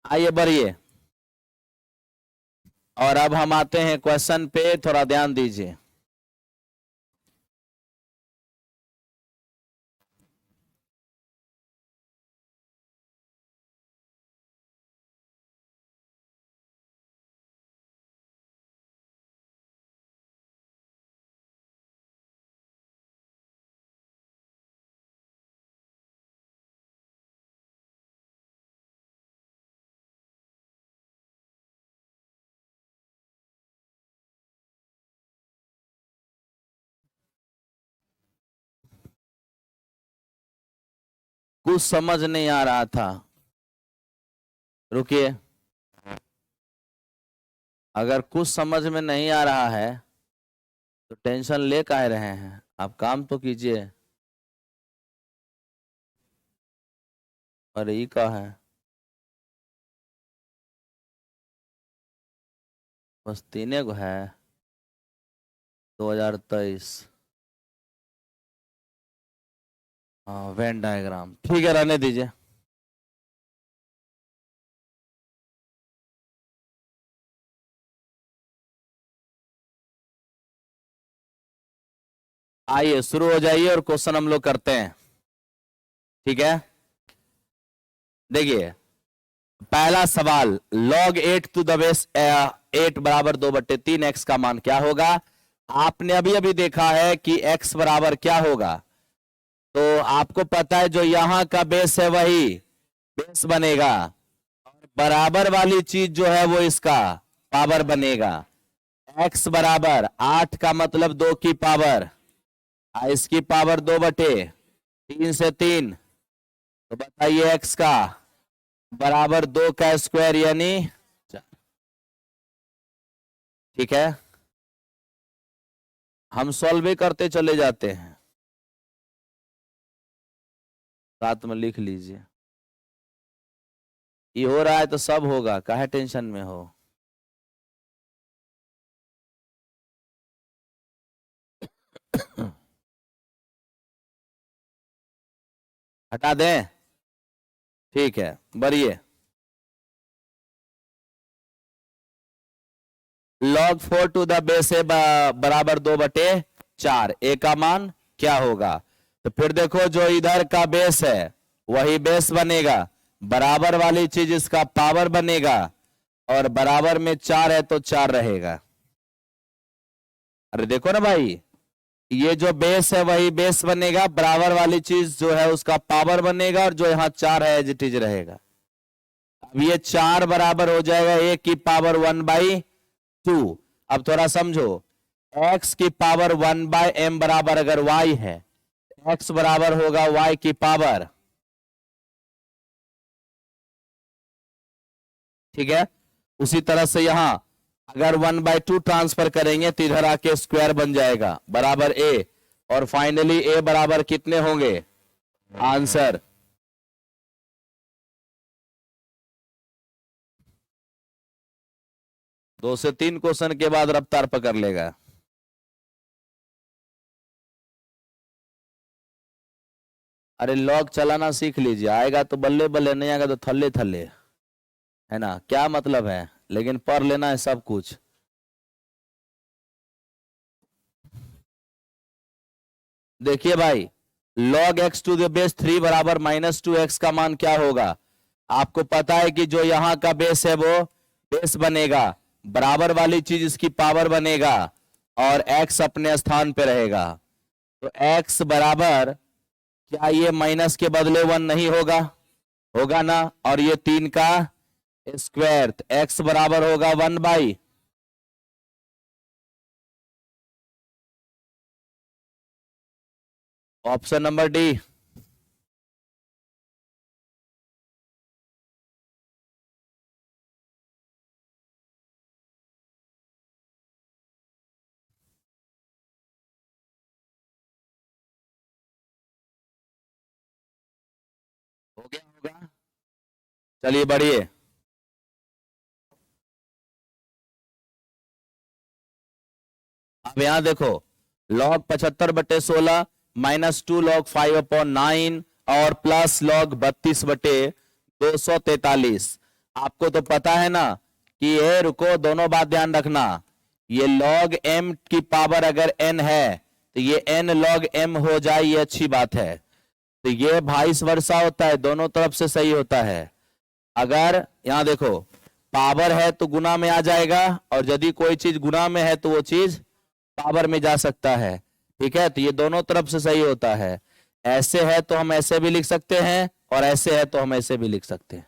आइए बढ़िए। और अब हम आते हैं क्वेश्चन पे, थोड़ा ध्यान दीजिए। कुछ समझ नहीं आ रहा था, रुकिए। अगर कुछ समझ में नहीं आ रहा है तो टेंशन ले काहे रहे हैं, आप काम तो कीजिए। अरे ये क्या है, बस 3 गो है। 2023, हाँ वेन डायग्राम, ठीक है रहने दीजिए। आइए शुरू हो जाइए और क्वेश्चन हम लोग करते हैं, ठीक है। देखिए पहला सवाल, log 8 टू द बेस 8 बराबर 2/3 x का मान क्या होगा। आपने अभी अभी देखा है कि x बराबर क्या होगा, तो आपको पता है जो यहां का बेस है वही बेस बनेगा, और बराबर वाली चीज जो है वो इसका पावर बनेगा। x बराबर 8 का मतलब 2 की पावर, इसकी पावर 2/3 से 3, तो बताइए x का बराबर 2 का स्क्वायर यानी 4। ठीक है, हम सॉल्व भी करते चले जाते हैं, साथ में लिख लीजिए। ये हो रहा है तो सब होगा, काहे टेंशन में हो। हटा दें, ठीक है बढ़िए। log 4 टू द बेस है बराबर 2/4, ए का मान क्या होगा। तो फिर देखो जो इधर का बेस है वही बेस बनेगा, बराबर वाली चीज इसका पावर बनेगा, और बराबर में 4 है तो 4 रहेगा। अरे देखो ना भाई, ये जो बेस है वही बेस बनेगा, बराबर वाली चीज जो है उसका पावर बनेगा, और जो यहाँ 4 है एज इट इज रहेगा। अब ये 4 बराबर हो जाएगा a की पावर 1/2। अब थोड़ा समझो, x की पावर 1/m बराबर अगर y है, x बराबर होगा y की पावर, ठीक है। उसी तरह से यहां अगर 1/2 ट्रांसफर करेंगे तो इधर आके स्क्वायर बन जाएगा बराबर a, और फाइनली a बराबर कितने होंगे, आंसर 2 से 3 क्वेश्चन के बाद रफ्तार पकड़ लेगा। अरे लॉग चलाना सीख लीजिए, आएगा तो बल्ले बल्ले, नहीं आएगा तो थल्ले थल्ले, है ना, क्या मतलब है, लेकिन पढ़ लेना है सब कुछ। देखिए भाई, log x to the base 3 बराबर -2x का मान क्या होगा। आपको पता है कि जो यहां का बेस है वो बेस बनेगा, बराबर वाली चीज इसकी पावर बनेगा, और x अपने स्थान पे रहेगा। तो x बराबर, क्या ये माइनस के बदले 1 नहीं होगा, होगा ना, और ये 3 का स्क्वायर, तो x बराबर होगा 1/, ऑप्शन नंबर डी। हो गया होगा, चलिए बढ़िए। अब यहां देखो, log 75/16 -2 log 5/9 और प्लस log 32/243, आपको तो पता है ना कि ये, रुको, दोनों बात ध्यान रखना, ये log m की पावर अगर n है तो ये n log m हो जाए, ये अच्छी बात है। तो ये वाइस वर्सा होता है, दोनों तरफ से सही होता है। अगर यहां देखो पावर है तो गुना में आ जाएगा, और यदि कोई चीज गुना में है तो वो चीज पावर में जा सकता है। ठीक है, तो ये दोनों तरफ से सही होता है। ऐसे है तो हम ऐसे भी लिख सकते हैं, और ऐसे है तो हम ऐसे भी लिख सकते हैं।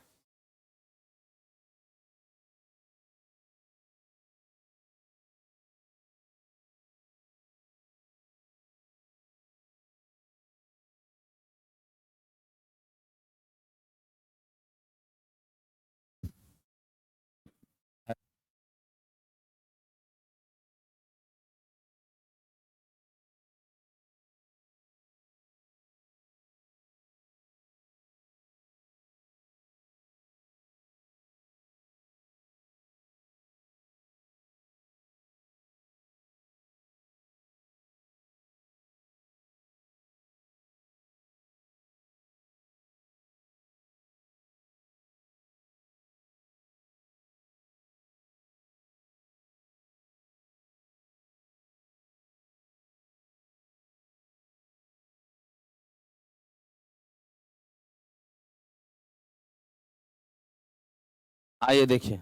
आइए देखिए,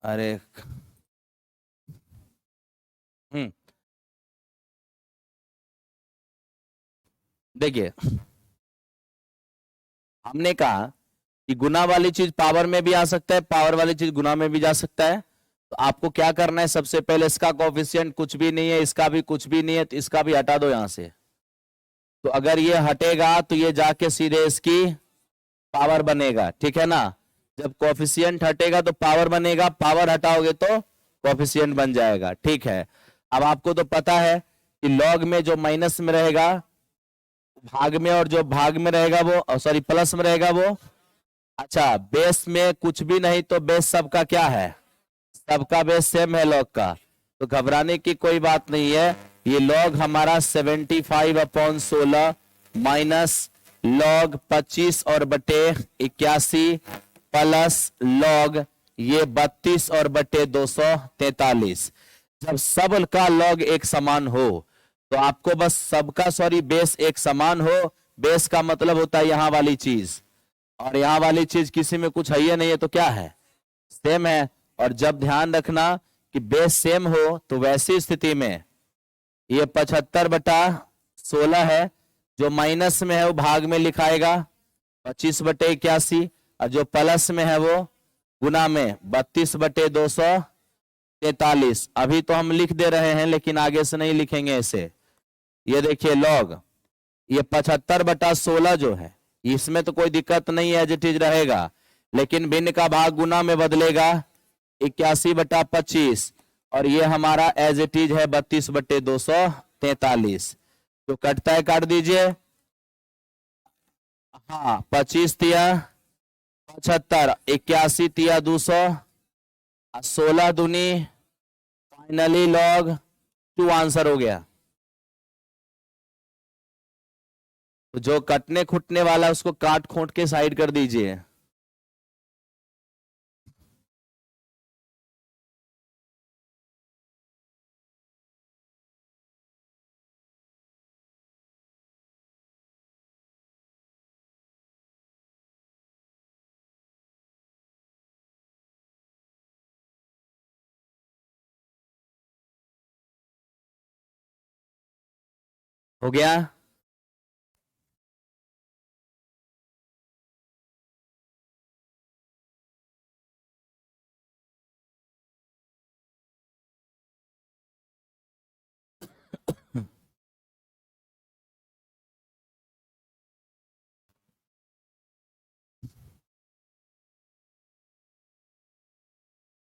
अरे हम्म देखिए, हमने कहा कि गुना वाली चीज पावर में भी आ सकता है, पावर वाली चीज गुना में भी जा सकता है। तो आपको क्या करना है, सबसे पहले इसका कोफिशिएंट कुछ भी नहीं है, इसका भी कुछ भी नहीं है, तो इसका भी हटा दो यहां से। तो अगर ये हटेगा तो ये जाके सीधे इसकी पावर बनेगा, ठीक है ना। जब कोफिशिएंट हटेगा तो पावर बनेगा, पावर हटाओगे तो कोफिशिएंट बन जाएगा। ठीक है, अब आपको तो पता है कि लॉग में जो माइनस में रहेगा भाग में, और जो भाग में रहेगा वो, सॉरी, प्लस में रहेगा वो, अच्छा, बेस में कुछ भी नहीं तो बेस सबका क्या है, सबका बेस सेम है लॉग का, तो घबराने की कोई बात नहीं है। ये लॉग हमारा 75/16 माइनस लॉग 25 और बटे 81 प्लस लॉग ये 32 और बटे 243। जब सब का लॉग एक समान हो तो आपको बस सबका, सॉरी, बेस एक समान हो। बेस का मतलब होता है यहां वाली चीज, और यहां वाली चीज किसी में कुछ है ही नहीं है तो क्या है, सेम है। और जब ध्यान रखना कि बेस सेम हो तो वैसी स्थिति में ये 75/16 है, जो माइनस में है वो भाग में लिखाएगा 25/81, और जो प्लस में है वो गुना में 32/243। अभी तो हम लिख दे रहे हैं लेकिन आगे से नहीं लिखेंगे ऐसे। ये देखिए लॉग, ये 75/16 जो है इसमें तो कोई दिक्कत नहीं है, एज इट इज रहेगा, लेकिन भिन्न का भाग गुना में बदलेगा 81/25, और ये हमारा एज इट इज है 32/243। तो कटता है काट दीजिए, हाँ, 25 तिया 75, 81 तिया 200, 16 दूनी, फाइनली लॉग 2 आंसर हो गया। तो जो कटने खुटने वाला उसको काट खोट के साइड कर दीजिए। हो गया,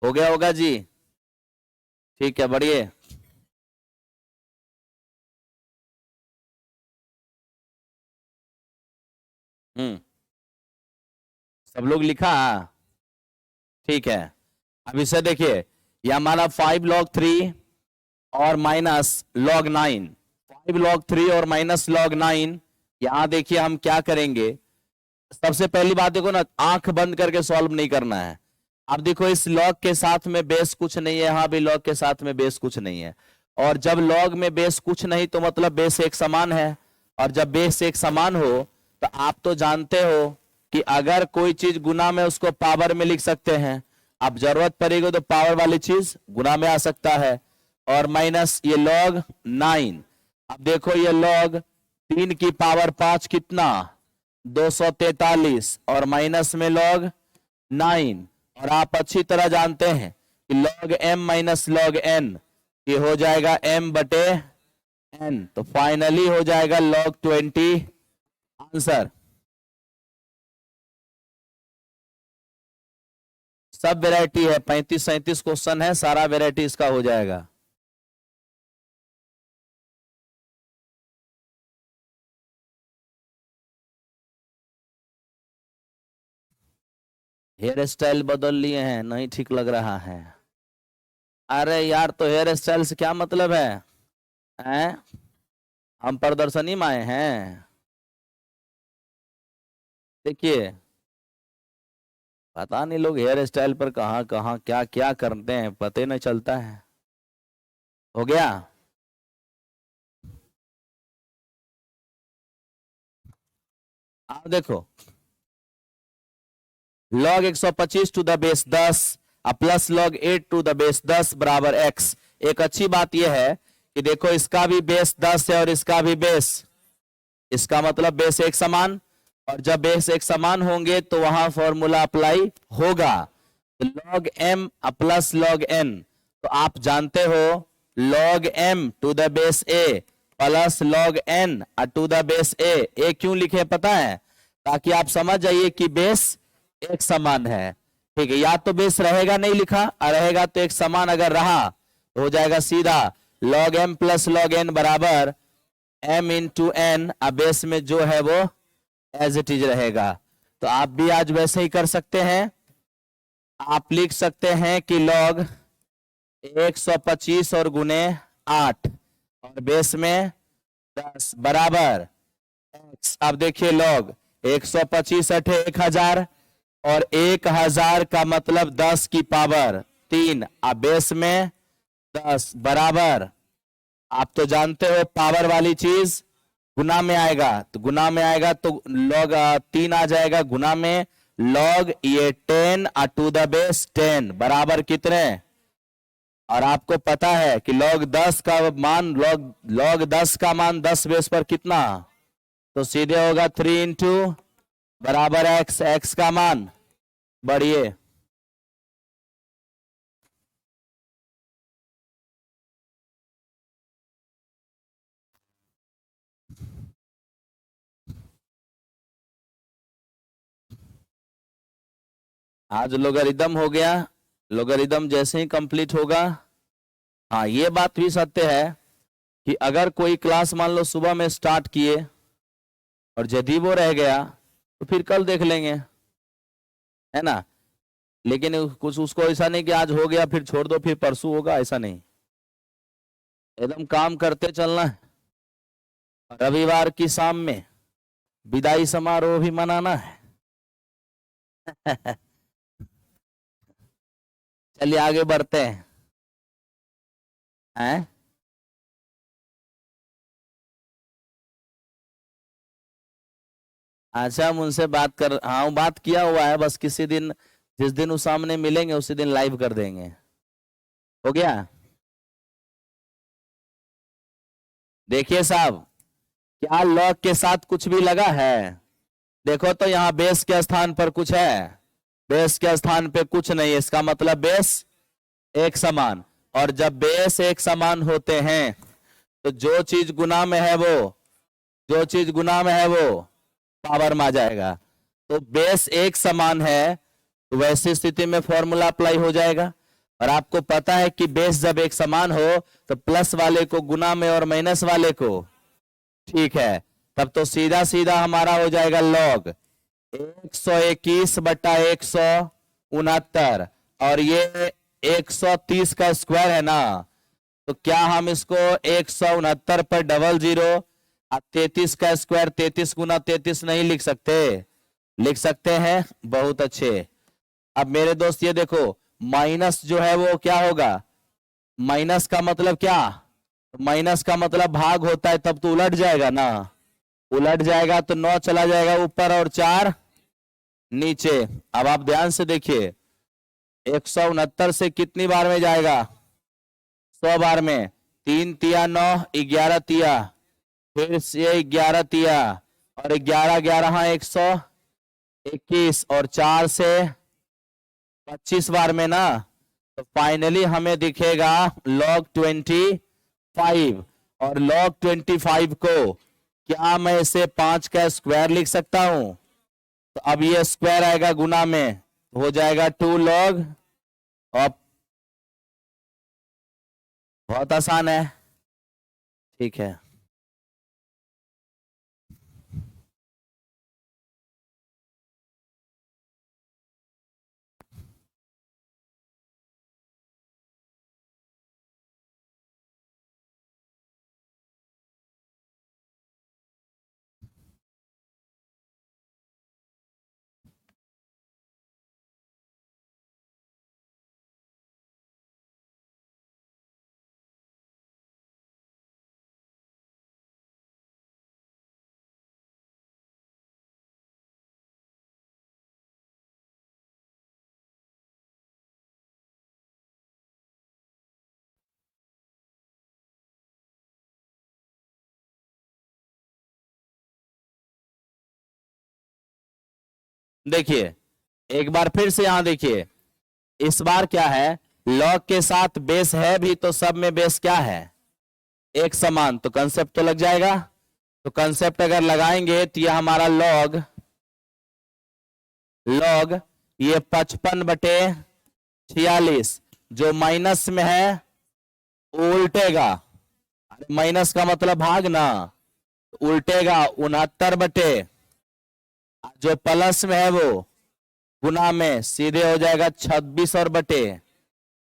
हो गया होगा जी। ठीक है, बढ़िए। हम्म सब लोग लिखा, ठीक है। अब इसे देखिए, ये हमारा 5 log 3 और माइनस log 9, 5 log 3 और माइनस log 9। यहां देखिए हम क्या करेंगे, सबसे पहली बात देखो ना, आंख बंद करके सॉल्व नहीं करना है। अब देखो इस लॉग के साथ में बेस कुछ नहीं है, यहां भी लॉग के साथ में बेस कुछ नहीं है, और जब लॉग में बेस कुछ नहीं तो मतलब बेस एक समान है, और जब बेस एक समान हो तो आप तो जानते हो कि अगर कोई चीज गुना में उसको पावर में लिख सकते हैं, अब जरूरत पड़ेगी तो पावर वाली चीज गुना में आ सकता है। और माइनस ये लॉग 9, अब देखो ये लॉग 3 की पावर 5 कितना 243, और माइनस में लॉग 9, और आप अच्छी तरह जानते हैं कि log m minus log n ये हो जाएगा m बटे n, तो फाइनली हो जाएगा log 20 आंसर। सब वेराइटी है, 35-37 क्वेश्चन है, सारा वेराइटी इसका हो जाएगा। हेयर स्टाइल बदल लिए हैं, नहीं ठीक लग रहा है। अरे यार तो हेयर स्टाइल से क्या मतलब है, हैं? हम प्रदर्शनी में आए हैं। देखिए पता नहीं लोग हेयर स्टाइल पर कहाँ कहाँ क्या क्या करते हैं, पता ही नहीं चलता है। हो गया। आप देखो log 125 to the base 10 plus log 8 to the base 10 बराबर x। एक अच्छी बात यह है कि देखो इसका भी बेस 10 है और इसका भी बेस, इसका मतलब बेस एक समान, और जब बेस एक समान होंगे तो वहां फॉर्मूला अप्लाई होगा, तो log m plus log n, तो आप जानते हो log m to the base a plus log n to the base a क्यों लिखे पता है, ताकि आप समझ जाइए कि बेस एक समान है। ठीक है, या तो बेस रहेगा नहीं लिखा, रहेगा तो एक समान अगर रहा तो हो जाएगा सीधा log m plus log n बराबर m इंटू एन, बेस में जो है वो एज इट इज रहेगा। तो आप भी आज वैसे ही कर सकते हैं, आप लिख सकते हैं कि log 125 और गुने 8 और बेस में 10 बराबर x। अब देखिए log 125 अठे 1000 और 1000 का मतलब 10 की पावर 3, अब बेस में 10 बराबर, आप तो जानते हो पावर वाली चीज गुना में आएगा, तो गुना में आएगा तो log 3 आ जाएगा गुना में, log ये 10 टू द बेस 10 बराबर कितने, और आपको पता है कि log 10 का मान log 10 का मान 10 बेस पर कितना, तो सीधे होगा 3 इंटू बराबर x, x का मान बढ़िए। आज लोगरिदम हो गया, लोगरिदम जैसे ही कंप्लीट होगा, हाँ ये बात भी सत्य है कि अगर कोई क्लास मान लो सुबह में स्टार्ट किए और यदि वो रह गया तो फिर कल देख लेंगे, है ना, लेकिन कुछ उसको ऐसा नहीं कि आज हो गया फिर छोड़ दो फिर परसों होगा, ऐसा नहीं, एकदम काम करते चलना है। रविवार की शाम में विदाई समारोह भी मनाना है। चलिए आगे बढ़ते हैं। हैं? अच्छा हम उनसे बात कर, हाँ बात किया हुआ है, बस किसी दिन जिस दिन उस सामने मिलेंगे उसी दिन लाइव कर देंगे। हो गया। देखिए साहब, क्या लॉग के साथ कुछ भी लगा है, देखो तो यहाँ बेस के स्थान पर कुछ है, बेस के स्थान पे कुछ नहीं है, इसका मतलब बेस एक समान, और जब बेस एक समान होते हैं तो जो चीज गुना में है वो, जो चीज गुना में है वो पावर में आ जाएगा। तो बेस एक समान है तो वैसी स्थिति में फॉर्मूला अप्लाई हो जाएगा, और आपको पता है कि बेस जब एक समान हो तो प्लस वाले को गुना में और माइनस वाले को, ठीक है, तब तो सीधा सीधा हमारा हो जाएगा log 121 बटा 169, और ये 130 का स्क्वायर है ना, तो क्या हम इसको 169 पर डबल जीरो 33 का स्क्वायर 33 गुना 33 नहीं लिख सकते, लिख सकते हैं, बहुत अच्छे। अब मेरे दोस्त ये देखो, माइनस जो है वो क्या होगा, माइनस का मतलब क्या, माइनस का मतलब भाग होता है, तब तो उलट जाएगा ना, उलट जाएगा तो 9 चला जाएगा ऊपर और 4 नीचे। अब आप ध्यान से देखिए, 169 से कितनी बार में जाएगा, 100 बार में। 3 तिया 9, 11 तिया, फिर से 11 तिया, और 11 11 121, और 4 से 25 बार में ना, तो फाइनली हमें दिखेगा log 25। और log 25 को क्या मैं इसे 5 का स्क्वायर लिख सकता हूं, तो अब ये स्क्वायर आएगा गुना में, हो जाएगा 2 log। और बहुत आसान है, ठीक है। देखिए एक बार फिर से यहां देखिए, इस बार क्या है, लॉग के साथ बेस है भी, तो सब में बेस क्या है, एक समान, तो कंसेप्ट तो लग जाएगा। तो कंसेप्ट अगर लगाएंगे तो ये हमारा लॉग, लॉग ये 55/46 जो माइनस में है उल्टेगा, माइनस का मतलब भाग ना, उल्टेगा 69 जो प्लस में है वो गुना में, सीधे हो जाएगा 26 और बटे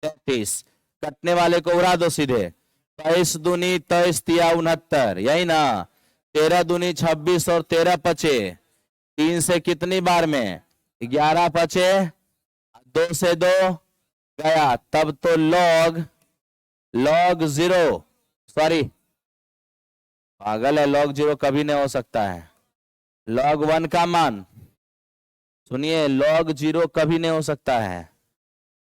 33। कटने वाले को उड़ा दो सीधे, 23 दूनी 23 तिया 69, यही ना, 13 दूनी 26 और 13 पचे, 3 से कितनी बार में, 11 पचे, 2 से 2 गया, तब तो लॉग, लॉग 0, सॉरी पागल है, लॉग 0 कभी नहीं हो सकता है। log 1 का मान, सुनिए log 0 कभी नहीं हो सकता है,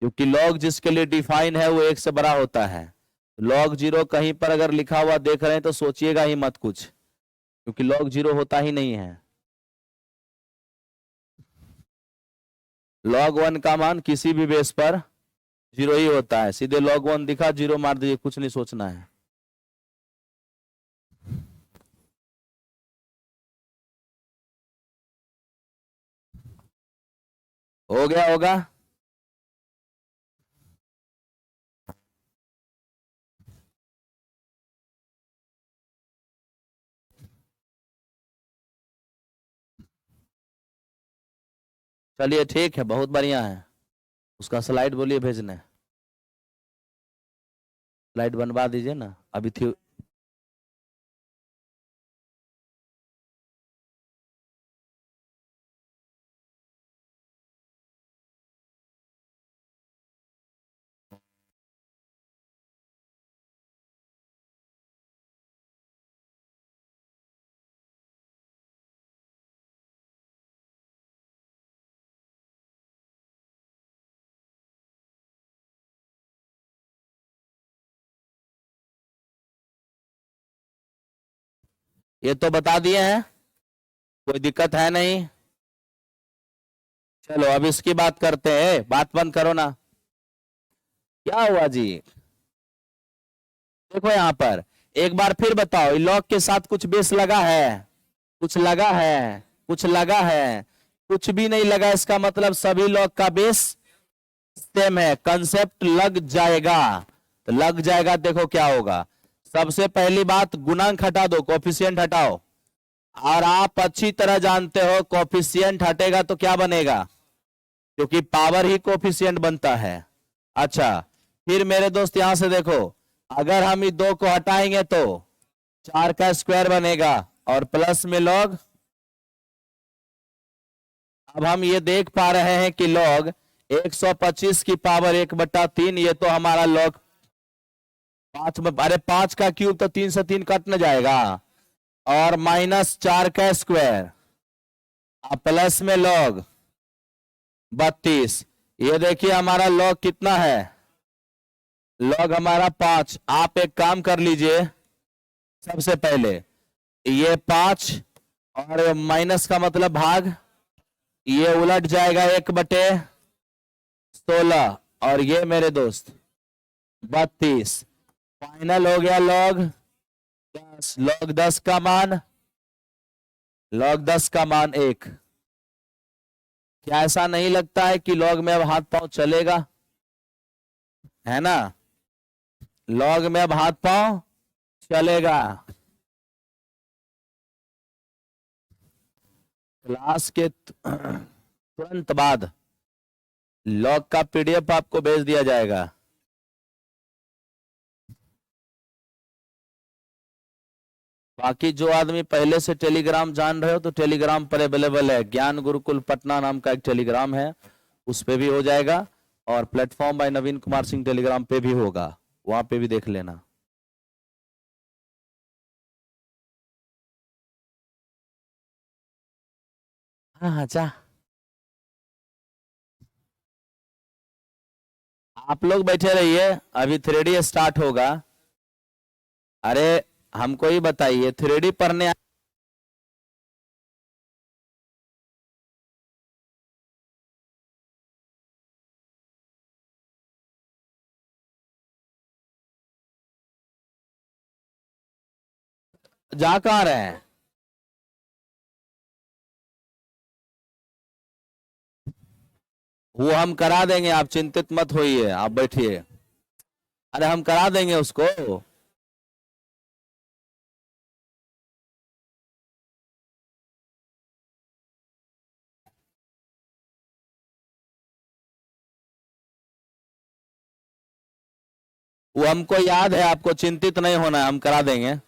क्योंकि log जिसके लिए डिफाइन है वो 1 से बड़ा होता है। log 0 कहीं पर अगर लिखा हुआ देख रहे हैं तो सोचिएगा ही मत कुछ, क्योंकि log 0 होता ही नहीं है। log 1 का मान किसी भी बेस पर 0 ही होता है, सीधे log 1 दिखा 0 मार दीजिए, कुछ नहीं सोचना है। हो गया होगा, चलिए ठीक है, बहुत बढ़िया है। उसका स्लाइड बोलिए भेजने, स्लाइड बनवा दीजिए ना अभी थी। ये तो बता दिए हैं, कोई दिक्कत है नहीं। चलो अब इसकी बात करते हैं, बात बंद करो ना, क्या हुआ जी। देखो यहां पर एक बार फिर बताओ, लॉग के साथ कुछ बेस लगा है, कुछ लगा है, कुछ लगा है, कुछ भी नहीं लगा, इसका मतलब सभी लॉग का बेस सेम है, कंसेप्ट लग जाएगा। तो लग जाएगा, देखो क्या होगा, सबसे पहली बात गुणांक हटा दो, कोफिशिएंट हटाओ, और आप अच्छी तरह जानते हो कोफिशिएंट हटेगा तो क्या बनेगा, क्योंकि पावर ही कोफिशिएंट बनता है। अच्छा, फिर मेरे दोस्त यहां से देखो, अगर हम इस 2 को हटाएंगे तो 4 का स्क्वायर बनेगा, और प्लस में लॉग अब हम ये देख पा रहे हैं कि log 125 की पावर 1/3, ये तो हमारा log 5 में, अरे 5 का क्यूब तो 3 से 3 कट न जाएगा, और -4 का स्क्वायर, अब प्लस में log 32। ये देखिए हमारा log कितना है, log हमारा 5। आप एक काम कर लीजिए, सबसे पहले ये 5 और माइनस का मतलब भाग, ये उलट जाएगा 1/16, और ये मेरे दोस्त 32। फाइनल हो गया log 10। log 10 का मान, log 10 का मान 1। क्या ऐसा नहीं लगता है कि log में अब हाथ पांव चलेगा, है ना? log में अब हाथ पांव चलेगा। क्लास के तुरंत बाद log का PDF आपको भेज दिया जाएगा। बाकी जो आदमी पहले से टेलीग्राम जान रहे हो तो टेलीग्राम पर अवेलेबल है, ज्ञान गुरुकुल पटना नाम का एक टेलीग्राम है, उस पे भी हो जाएगा, और प्लेटफॉर्म बाय नवीन कुमार सिंह टेलीग्राम पे भी होगा, वहां पे भी देख लेना। हाँ हाँ जा, आप लोग बैठे रहिए, अभी 3D स्टार्ट होगा। अरे हमको ही बताइए, 3D पढ़ने जा कहाँ रहे हैं? वो हम करा देंगे, आप चिंतित मत होइए, आप बैठिए। अरे हम करा देंगे उसको। वो हमको याद है, आपको चिंतित नहीं होना है, हम करा देंगे।